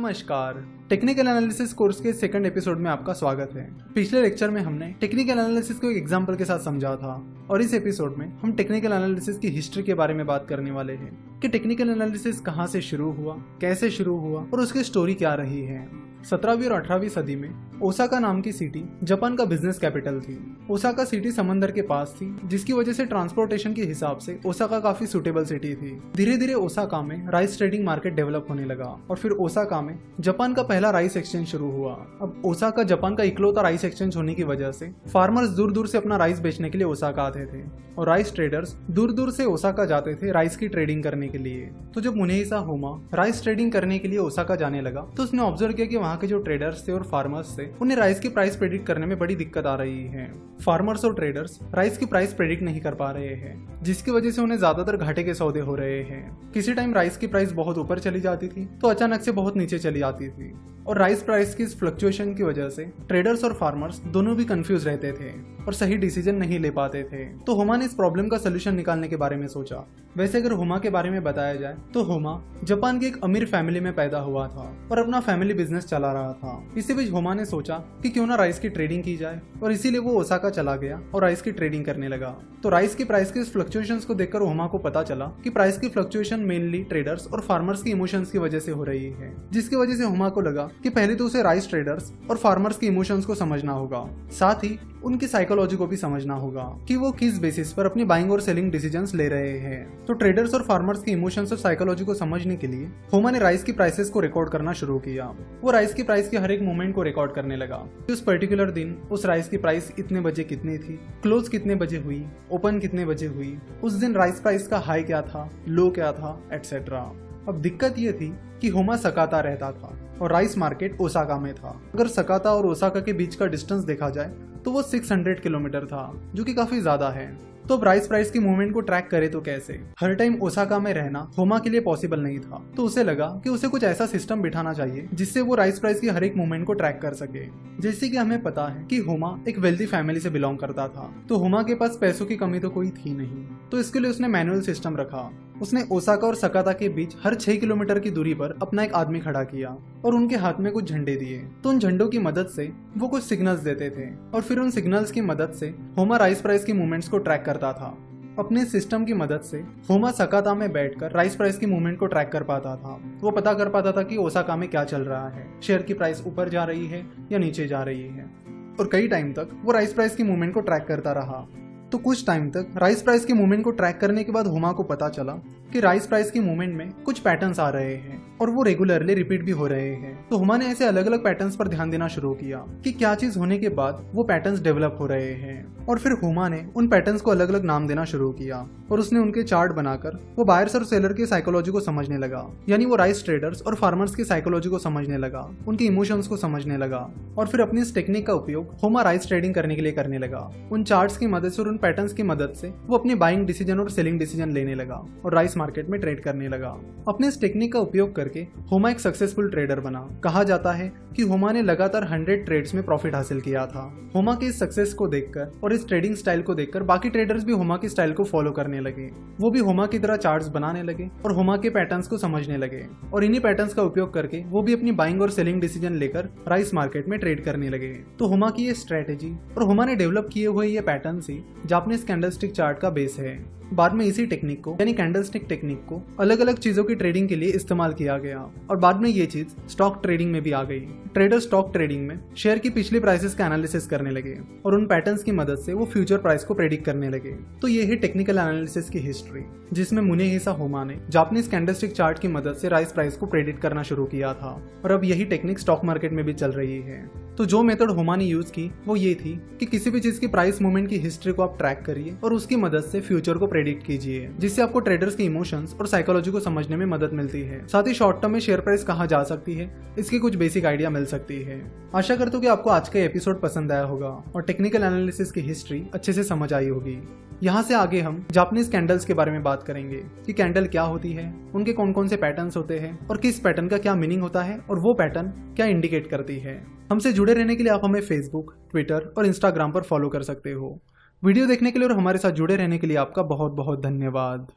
नमस्कार। Technical analysis course के second episode में आपका स्वागत है। पिछले लेक्चर में हमने टेक्निकल एनालिसिस को एक एग्जांपल के साथ समझा था और इस एपिसोड में हम टेक्निकल एनालिसिस की हिस्ट्री के बारे में बात करने वाले हैं कि टेक्निकल एनालिसिस कहां से शुरू हुआ, कैसे शुरू हुआ और उसकी स्टोरी क्या रही है। 17वीं और 18वीं सदी में ओसाका नाम की सिटी जापान का बिजनेस कैपिटल थी। ओसाका सिटी समंदर के पास थी, जिसकी वजह से ट्रांसपोर्टेशन के हिसाब से ओसाका काफी सुटेबल सिटी थी। धीरे धीरे ओसाका में राइस ट्रेडिंग मार्केट डेवलप होने लगा और फिर ओसाका में जापान का पहला राइस एक्सचेंज शुरू हुआ। अब ओसाका जापान का इकलौता राइस एक्सचेंज होने की वजह से फार्मर्स दूर दूर से अपना राइस बेचने के लिए ओसाका आते थे और राइस ट्रेडर्स दूर दूर से ओसाका जाते थे राइस की ट्रेडिंग करने के लिए। तो जब मुनेहिसा होमा राइस ट्रेडिंग करने के लिए ओसाका जाने लगा तो उसने ऑब्जर्व किया कि वहाँ के जो ट्रेडर्स थे और फार्मर्स थे उन्हें राइस की प्राइस प्रेडिक्ट करने में बड़ी दिक्कत आ रही है। फार्मर्स और ट्रेडर्स राइस की प्राइस प्रेडिक्ट नहीं कर पा रहे हैं, जिसकी वजह से उन्हें ज्यादातर घाटे के सौदे हो रहे हैं। किसी टाइम राइस की प्राइस बहुत ऊपर चली जाती थी तो अचानक से बहुत नीचे चली जाती थी और राइस प्राइस की इस फ्लक्चुएशन की वजह से ट्रेडर्स और फार्मर्स दोनों भी कंफ्यूज रहते थे और सही डिसीजन नहीं ले पाते थे। तो होमा ने इस प्रॉब्लम का सोल्यूशन निकालने के बारे में सोचा। वैसे अगर होमा के बारे में बताया जाए तो होमा जापान की एक अमीर फैमिली में पैदा हुआ था और अपना फैमिली बिजनेस चला रहा था। इसी बीच होमा ने सोचा कि क्यों ना राइस की ट्रेडिंग की जाए और इसीलिए वो ओसाका चला गया और राइस की ट्रेडिंग करने लगा। तो राइस की प्राइस के फ्लक्चुएशंस को देखकर होमा को पता चला कि प्राइस की फ्लक्चुएशन मेनली ट्रेडर्स और फार्मर्स की इमोशंस की वजह से हो रही है, जिसकी वजह से होमा को लगा कि पहले तो उसे राइस ट्रेडर्स और फार्मर्स की इमोशंस को समझना होगा, साथ ही उनकी साइकोलॉजी को भी समझना होगा कि वो किस बेसिस पर अपनी बाइंग और सेलिंग डिसीजंस ले रहे हैं। तो ट्रेडर्स और फार्मर्स की इमोशंस और साइकोलॉजी को समझने के लिए होमा ने राइस की प्राइसेस को रिकॉर्ड करना शुरू किया। वो राइस की प्राइस के हर एक मूवमेंट को रिकॉर्ड करने लगा। उस पर्टिकुलर दिन उस राइस की प्राइस इतने बजे कितनी थी, क्लोज कितने बजे हुई, ओपन कितने बजे हुई, उस दिन राइस प्राइस का हाई क्या था, लो क्या था, एटसेट्रा। अब दिक्कत ये थी कि होमा सकाता रहता था और राइस मार्केट ओसाका में था। अगर सकाता और ओसाका के बीच का डिस्टेंस देखा जाए तो वो 600 किलोमीटर था, जो कि काफी ज्यादा है। तो अब राइस प्राइस की मूवमेंट को ट्रैक करे तो कैसे? हर टाइम ओसाका में रहना होमा के लिए पॉसिबल नहीं था, तो उसे लगा कि उसे कुछ ऐसा सिस्टम बिठाना चाहिए जिससे वो राइस प्राइस की हर एक मूवमेंट को ट्रैक कर सके। जैसे कि हमें पता है कि होमा एक वेल्दी फैमिली से बिलोंग करता था, तो होमा के पास पैसों की कमी तो कोई थी नहीं, तो इसके लिए उसने मैनुअल सिस्टम रखा। उसने ओसाका और सकाता के बीच हर 6 किलोमीटर की दूरी पर अपना एक आदमी खड़ा किया और उनके हाथ में कुछ झंडे दिए। तो उन झंडों की मदद से वो कुछ सिग्नल्स देते थे और फिर उन सिग्नल्स की मदद से होमा राइस प्राइस की मूवमेंट्स को ट्रैक करता था। अपने सिस्टम की मदद से होमा सकाता में बैठकर राइस प्राइस की मूवमेंट को ट्रैक कर पाता था। वो पता कर पाता था कि ओसाका में क्या चल रहा है, शेयर की प्राइस ऊपर जा रही है या नीचे जा रही है। और कई टाइम तक वो राइस प्राइस की मूवमेंट को ट्रैक करता रहा। तो कुछ टाइम तक राइस प्राइस की मूवमेंट को ट्रैक करने के बाद होमा को पता चला कि राइस प्राइस की मूवमेंट में कुछ पैटर्न्स आ रहे हैं और वो रेगुलरली रिपीट भी हो रहे हैं। तो होमा ने ऐसे अलग अलग पैटर्न्स पर ध्यान देना शुरू किया कि क्या चीज होने के बाद वो पैटर्न्स डेवलप हो रहे हैं। और फिर होमा ने उन पैटर्न्स को अलग अलग नाम देना शुरू किया और उसने उनके चार्ट बनाकर वो बायर्स और सेलर की साइकोलॉजी को समझने लगा। यानी वो राइस ट्रेडर्स और फार्मर्स की साइकोलॉजी को समझने लगा, उनकी इमोशंस को समझने लगा और फिर अपनी इस टेक्निक का उपयोग होमा राइस ट्रेडिंग करने के लिए करने लगा। उन चार्ट्स की मदद से और उन पैटर्न्स की मदद से वो अपनी बाइंग डिसीजन और सेलिंग डिसीजन लेने लगा और राइस मार्केट में ट्रेड करने लगा। अपने इस टेक्निक का उपयोग करके होमा एक सक्सेसफुल ट्रेडर बना। कहा जाता है कि होमा ने लगातार 100 ट्रेड्स में प्रॉफिट हासिल किया था। होमा की इस सक्सेस को देखकर और इस ट्रेडिंग स्टाइल को देखकर बाकी ट्रेडर्स भी होमा की स्टाइल को फॉलो करने लगे। वो भी होमा की तरह चार्ट्स बनाने लगे और होमा के पैटर्न्स को समझने लगे और इन्हीं पैटर्न्स का उपयोग करके वो भी अपनी बाइंग और सेलिंग डिसीजन लेकर राइस मार्केट में ट्रेड करने लगे। तो होमा की ये स्ट्रेटेजी और होमा ने डेवलप किए हुए ये पैटर्न्स ही जापानीज कैंडलस्टिक चार्ट का बेस है। बाद में इसी टेक्निक को यानी कैंडलस्टिक टेक्निक को अलग अलग चीजों की ट्रेडिंग के लिए इस्तेमाल किया गया और बाद में ये चीज स्टॉक ट्रेडिंग में भी आ गई। ट्रेडर स्टॉक ट्रेडिंग में शेयर की पिछली प्राइसेस का एनालिसिस करने लगे और उन पैटर्न्स की मदद से वो फ्यूचर प्राइस को प्रेडिक्ट करने लगे। तो ये है टेक्निकल एनालिसिस की हिस्ट्री, जिसमें मुनेहिसा होमा ने जापानीज कैंडलस्टिक चार्ट की मदद से राइस प्राइस को प्रेडिक्ट करना शुरू किया था और अब यही टेक्निक स्टॉक मार्केट में भी चल रही है। तो जो मेथड होमा ने यूज की वो ये थी कि किसी भी चीज की प्राइस मूवमेंट की हिस्ट्री को आप ट्रैक करिए और उसकी मदद से फ्यूचर को प्रेडिक्ट कीजिए, जिससे आपको ट्रेडर्स के इमोशंस और साइकोलॉजी को समझने में मदद मिलती है। साथ ही शॉर्ट टर्म में शेयर प्राइस कहाँ जा सकती है इसकी कुछ बेसिक आइडिया मिल सकती है। आशा करता हूँ कि आपको आज का एपिसोड पसंद आया होगा और टेक्निकल एनालिसिस की हिस्ट्री अच्छे से समझ आई होगी। यहाँ से आगे हम जापानीज कैंडल्स के बारे में बात करेंगे कि कैंडल क्या होती है, उनके कौन कौन से पैटर्न्स होते हैं और किस पैटर्न का क्या मीनिंग होता है और वो पैटर्न क्या इंडिकेट करती है। हमसे जुड़े रहने के लिए आप हमें फेसबुक, ट्विटर और इंस्टाग्राम पर फॉलो कर सकते हो। वीडियो देखने के लिए और हमारे साथ जुड़े रहने के लिए आपका बहुत बहुत धन्यवाद।